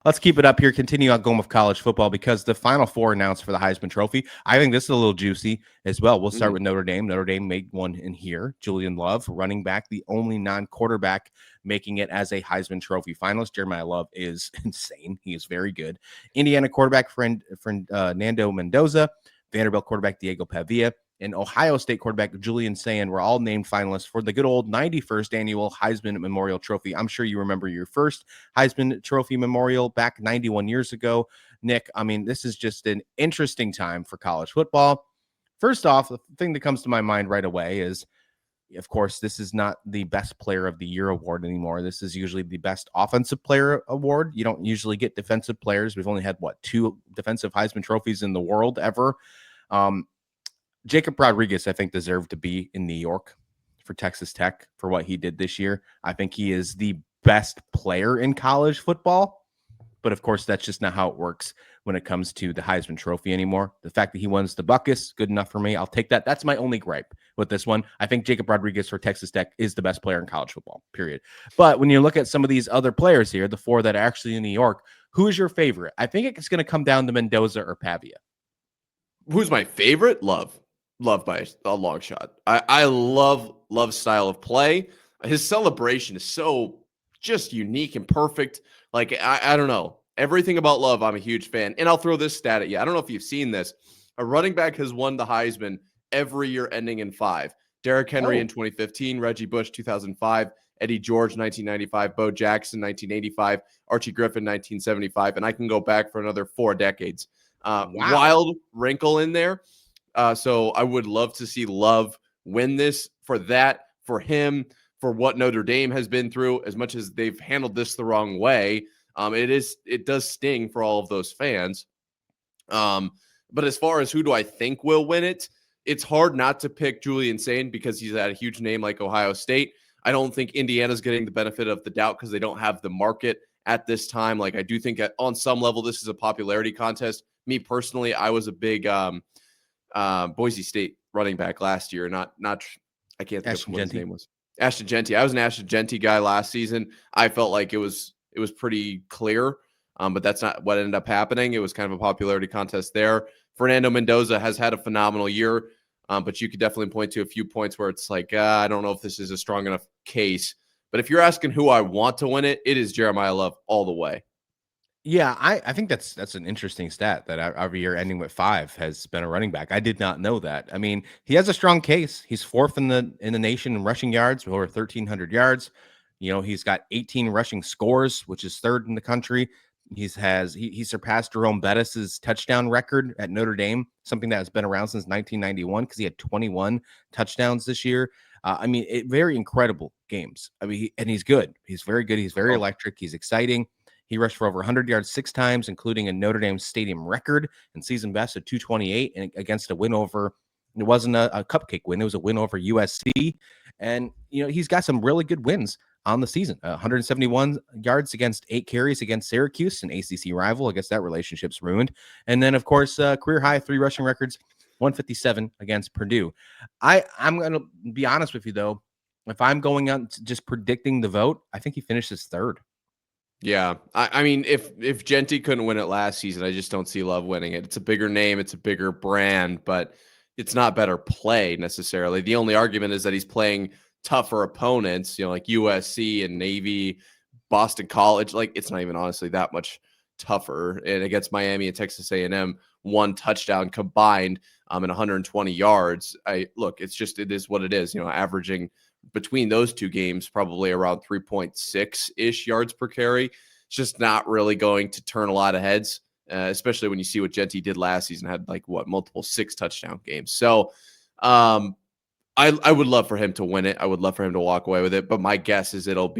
Let's keep it up here. Continue on going with college football because the Final Four announced for the Heisman Trophy. I think this is a little juicy as well. We'll start Mhm. with Notre Dame. Notre Dame made one in here. Julian Love, running back, the only non-quarterback making it as a Heisman Trophy finalist. Jeremiah Love is insane. He is very good. Indiana quarterback Nando Mendoza, Vanderbilt quarterback Diego Pavia, and Ohio State quarterback Julian Sayin were all named finalists for the good old 91st annual Heisman Memorial Trophy. I'm sure you remember your first Heisman Trophy Memorial back 91 years ago. Nick, I mean, this is just an interesting time for college football. First off, the thing that comes to my mind right away is, of course, this is not the best player of the year award anymore. This is usually the best offensive player award. You don't usually get defensive players. We've only had, two defensive Heisman trophies in the world ever. Um, Jacob Rodriguez, I think, deserved to be in New York for Texas Tech for what he did this year. I think he is the best player in college football. But of course, that's just not how it works when it comes to the Heisman Trophy anymore. The fact that he wins the Buckus, good enough for me. I'll take that. That's my only gripe with this one. I think Jacob Rodriguez for Texas Tech is the best player in college football, period. But when you look at some of these other players here, the four that are actually in New York, who is your favorite? I think it's going to come down to Mendoza or Pavia. Who's my favorite? Love by a long shot. I love Love's style of play. His celebration is so just unique and perfect. Like I don't know everything about Love. I'm a huge fan, and I'll throw this stat at you. I don't know if you've seen this. A running back has won the Heisman every year, ending in 5. Derrick Henry in 2015, Reggie Bush 2005, Eddie George 1995, Bo Jackson 1985, Archie Griffin 1975, and I can go back for another 4 decades. Wow. Wild wrinkle in there. So I would love to see Love win this for that, for him, for what Notre Dame has been through. As much as they've handled this the wrong way, it does sting for all of those fans. But as far as who do I think will win it, it's hard not to pick Julian Sayin because he's at a huge name like Ohio State. I don't think Indiana's getting the benefit of the doubt because they don't have the market at this time. Like I do think on some level this is a popularity contest. Me personally, I was a big Boise State running back last year. Not I can't think of Ashton what his Genty. name was. Ashton Genty. I was an Ashton Genty guy last season. I felt like it was pretty clear, but that's not what ended up happening. It was kind of a popularity contest there. Fernando Mendoza has had a phenomenal year, but you could definitely point to a few points where it's like I don't know if this is a strong enough case. But if you're asking who I want to win it, it is Jeremiah Love all the way. Yeah, I think that's an interesting stat that every year ending with 5 has been a running back. I did not know that. I mean, he has a strong case. He's fourth in the nation in rushing yards with over 1,300 yards. You know, he's got 18 rushing scores, which is third in the country. He surpassed Jerome Bettis's touchdown record at Notre Dame, something that has been around since 1991 because he had 21 touchdowns this year. I mean, very incredible games. I mean, and he's good. He's very good. He's very Oh, electric. He's exciting. He rushed for over 100 yards 6 times, including a Notre Dame stadium record and season best of 228 and against a win over. It wasn't a cupcake win. It was a win over USC. And, you know, he's got some really good wins on the season. 171 yards against 8 carries against Syracuse, an ACC rival. I guess that relationship's ruined. And then, of course, career high 3 rushing records, 157 against Purdue. I'm going to be honest with you, though. If I'm going on just predicting the vote, I think he finishes third. yeah. I mean, if Genty couldn't win it last season, I just don't see Love winning it. It's a bigger name, it's a bigger brand, but it's not better play necessarily. The only argument is that he's playing tougher opponents, like USC and Navy, Boston College. Like it's not even honestly that much tougher. And against Miami and Texas A&M, 1 touchdown combined and 120 yards. It is what it is. Averaging between those two games, probably around 3.6 ish yards per carry. It's just not really going to turn a lot of heads, especially when you see what Genty did last season, had multiple 6 touchdown games. So I would love for him to win it. I would love for him to walk away with it. But my guess is I don't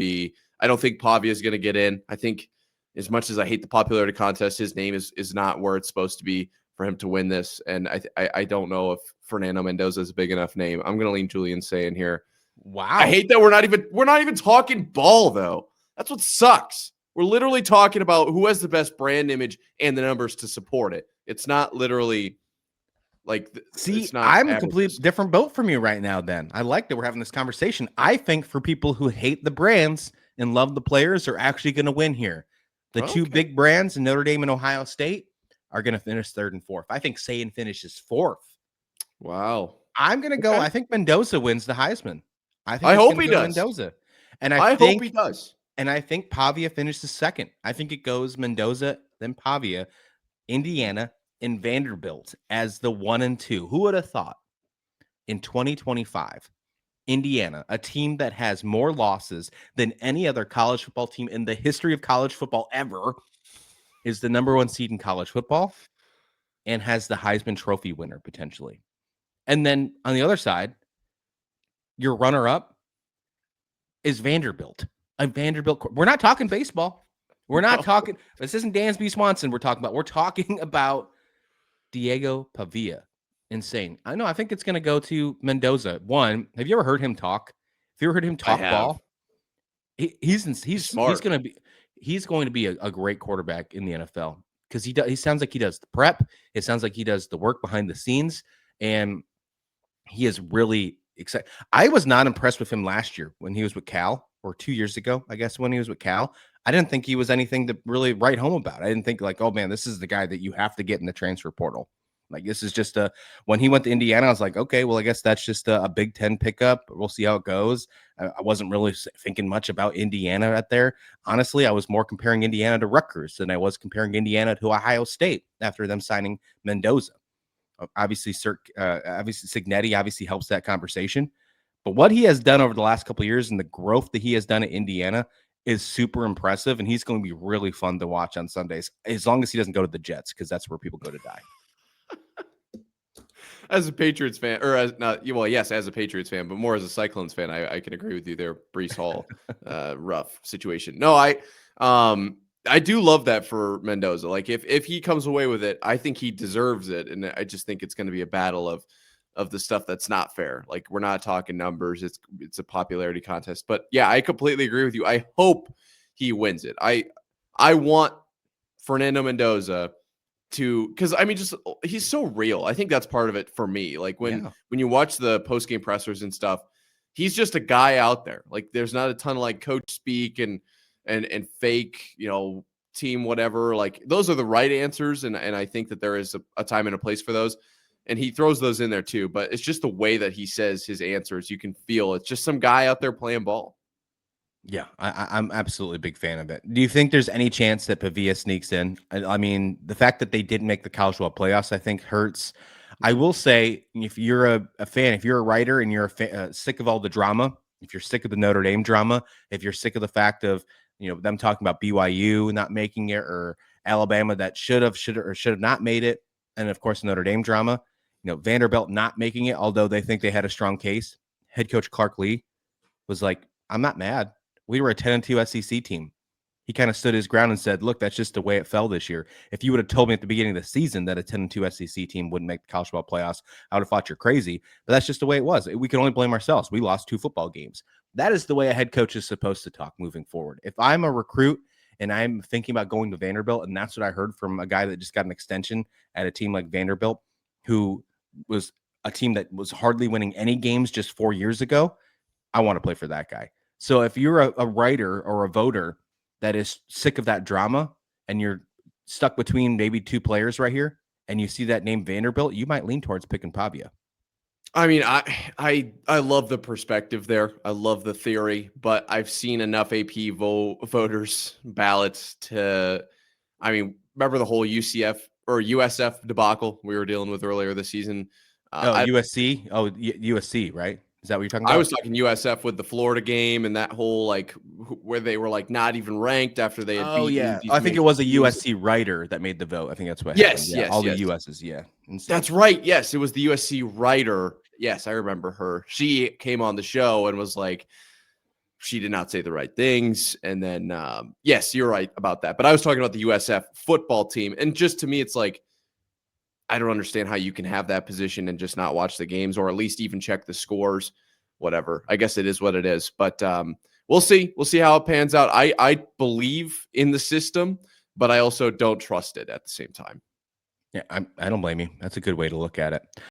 think Pavia is going to get in. I think as much as I hate the popularity contest, his name is not where it's supposed to be for him to win this. And I don't know if Fernando Mendoza is a big enough name. I'm going to lean Julian Sayin here. I Wow. hate that we're not even talking ball though. That's what sucks. We're literally talking about who has the best brand image and the numbers to support it. It's not literally See, it's not I'm a completely averages. different boat from you right now, then. I like that we're having this conversation. I think for people who hate the brands and love the players are actually going to win here. The two Okay. big brands in Notre Dame and Ohio State are going to finish third and fourth. I think Saban finishes fourth. Wow. I'm going to go. Okay. I think Mendoza wins the Heisman. I think I it's hope going to he go to does. Mendoza. And I hope he does. I think Pavia finishes second. I think it goes Mendoza, then Pavia, Indiana, and Vanderbilt as the 1 and 2. Who would have thought in 2025, Indiana, a team that has more losses than any other college football team in the history of college football ever, is the number 1 seed in college football and has the Heisman Trophy winner potentially. And then on the other side, your runner up is Vanderbilt. A Vanderbilt. We're not talking baseball. We're not No. talking. This isn't Dansby Swanson. We're talking about. We're talking about Diego Pavia. Insane. I know. I think it's going to go to Mendoza. One. Have you ever heard him talk? Have you ever heard him I talk have. ball? He's Smart. going to be a great quarterback in the NFL because he sounds like he does the prep. It sounds like he does the work behind the scenes, and he is really excited. I was not impressed with him last year when he was with Cal, or 2 years ago, I guess, when he was with Cal. I didn't think he was anything to really write home about. I didn't think like, oh man, this is the guy that you have to get in the transfer portal. Like this is just when he went to Indiana, I was like, okay, well, I guess that's just a Big Ten pickup. We'll see how it goes. I wasn't really thinking much about Indiana out there. Honestly, I was more comparing Indiana to Rutgers than I was comparing Indiana to Ohio State after them signing Mendoza. Obviously, Signetti obviously helps that conversation. But what he has done over the last couple of years and the growth that he has done at Indiana is super impressive, and he's going to be really fun to watch on Sundays, as long as he doesn't go to the Jets, because that's where people go to die. As a Patriots fan, or as not, well, yes, as a Patriots fan, but more as a Cyclones fan, I can agree with you there. Brees Hall, rough situation. No, I do love that for Mendoza. Like if he comes away with it, I think he deserves it, and I just think it's going to be a battle of the stuff that's not fair. Like we're not talking numbers; it's a popularity contest. But yeah, I completely agree with you. I hope he wins it. I want Fernando Mendoza to, because I mean, just he's so real. I think that's part of it for me. Like when you watch the post game pressers and stuff, he's just a guy out there. Like there's not a ton of like coach speak and fake, team whatever. Like those are the right answers, and I think that there is a time and a place for those, and he throws those in there too. But it's just the way that he says his answers. You can feel it's just some guy out there playing ball. Yeah, I'm absolutely a big fan of it. Do you think there's any chance that Pavia sneaks in? I mean, the fact that they didn't make the college football playoffs, I think, hurts. I will say, if you're a fan, if you're a writer and you're sick of all the drama, if you're sick of the Notre Dame drama, if you're sick of the fact of them talking about BYU not making it, or Alabama that should have not made it, and of course Notre Dame drama, Vanderbilt not making it, although they think they had a strong case. Head coach Clark Lee was like, "I'm not mad. We were a 10-2 SEC team." He kind of stood his ground and said, look, that's just the way it fell this year. If you would have told me at the beginning of the season that a 10-2 SEC team wouldn't make the college football playoffs, I would have thought you're crazy. But that's just the way it was. We can only blame ourselves. We lost 2 football games. That is the way a head coach is supposed to talk moving forward. If I'm a recruit and I'm thinking about going to Vanderbilt, and that's what I heard from a guy that just got an extension at a team like Vanderbilt, who was a team that was hardly winning any games just 4 years ago, I want to play for that guy. So if you're a writer or a voter that is sick of that drama and you're stuck between maybe 2 players right here, and you see that name Vanderbilt, you might lean towards picking Pavia. I mean, I love the perspective there. I love the theory, but I've seen enough AP voters ballots to, I mean, remember the whole UCF or USF debacle we were dealing with earlier this season? USC? USC, right? Is that what you're talking I about? was talking USF with the Florida game and that whole like where they were like not even ranked after they had beaten these I think it major was a teams. USC writer that made the vote. I think that's what happened. Yeah, all the USs. Yeah, insane. That's right. Yes, it was the USC writer. Yes, I remember her. She came on the show and was like, she did not say the right things. And then, yes, you're right about that. But I was talking about the USF football team, and just to me, it's like, I don't understand how you can have that position and just not watch the games, or at least even check the scores, whatever. I guess it is what it is. But we'll see. We'll see how it pans out. I believe in the system, but I also don't trust it at the same time. Yeah, I don't blame you. That's a good way to look at it.